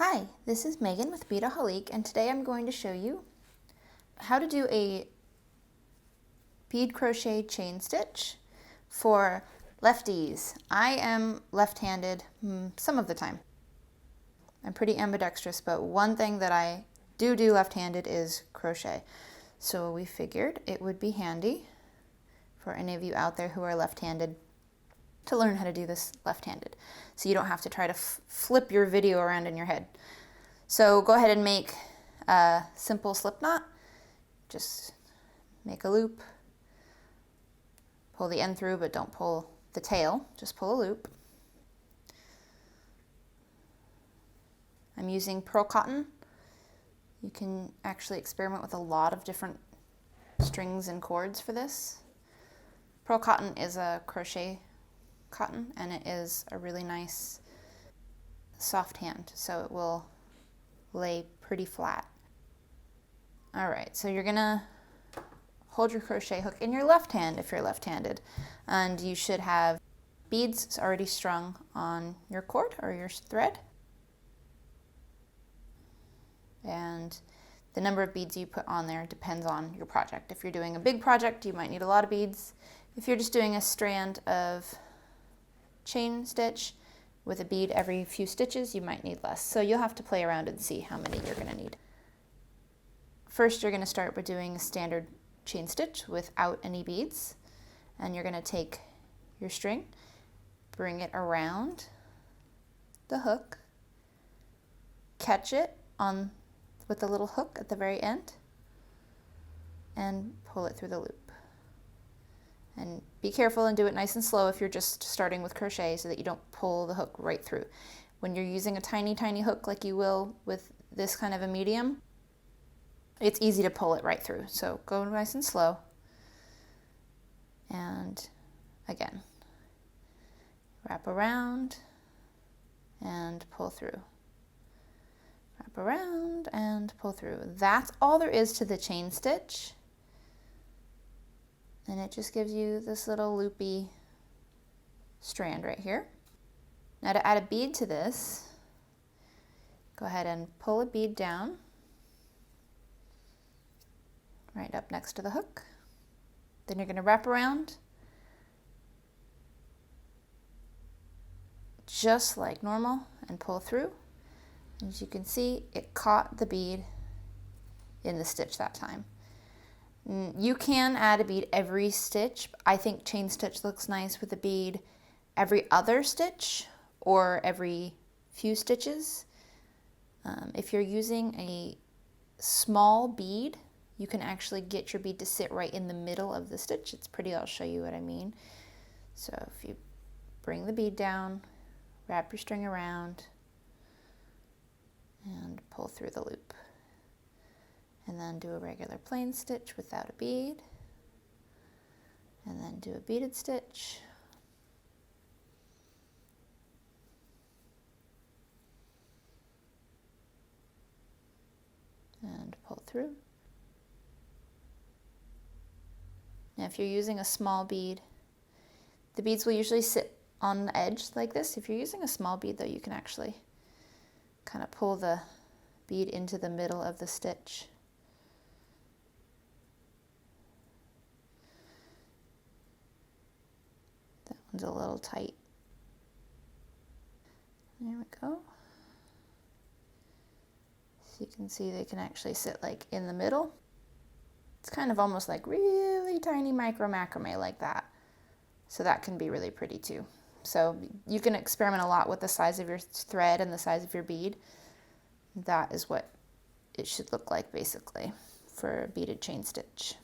Hi, this is Megan with Beadaholique, and today I'm going to show you how to do a bead crochet chain stitch for lefties. I am left-handed some of the time. I'm pretty ambidextrous, but one thing that I do left-handed is crochet. So we figured it would be handy for any of you out there who are left-handed to learn how to do this left-handed, so you don't have to try to flip your video around in your head. So go ahead and make a simple slip knot. Just make a loop, pull the end through, but don't pull the tail, just pull a loop. I'm using pearl cotton. You can actually experiment with a lot of different strings and cords for this. Pearl cotton is a crochet cotton, and it is a really nice soft hand, so it will lay pretty flat. All right, so you're gonna hold your crochet hook in your left hand if you're left-handed, and you should have beads already strung on your cord or your thread. And the number of beads you put on there depends on your project. If you're doing a big project, you might need a lot of beads. If you're just doing a strand of chain stitch with a bead every few stitches, you might need less. So you'll have to play around and see how many you're going to need. First, you're going to start by doing a standard chain stitch without any beads, and you're going to take your string, bring it around the hook, catch it on with the little hook at the very end, and pull it through the loop. And be careful and do it nice and slow if you're just starting with crochet, so that you don't pull the hook right through. When you're using a tiny, tiny hook like you will with this kind of a medium, it's easy to pull it right through. So go nice and slow. And again, wrap around and pull through. Wrap around and pull through. That's all there is to the chain stitch. And it just gives you this little loopy strand right here. Now to add a bead to this, go ahead and pull a bead down right up next to the hook. Then you're going to wrap around just like normal and pull through. As you can see, it caught the bead in the stitch that time. You can add a bead every stitch. I think chain stitch looks nice with a bead every other stitch or every few stitches. If you're using a small bead, you can actually get your bead to sit right in the middle of the stitch. It's pretty, I'll show you what I mean. So if you bring the bead down, wrap your string around, and pull through the loop. And then do a regular plain stitch without a bead, and then do a beaded stitch, and pull through. Now if you're using a small bead, the beads will usually sit on the edge like this. If you're using a small bead though, you can actually kind of pull the bead into the middle of the stitch. One's a little tight. There we go. So you can see they can actually sit like in the middle. It's kind of almost like really tiny micro macrame like that. So that can be really pretty too. So you can experiment a lot with the size of your thread and the size of your bead. That is what it should look like basically for a beaded chain stitch.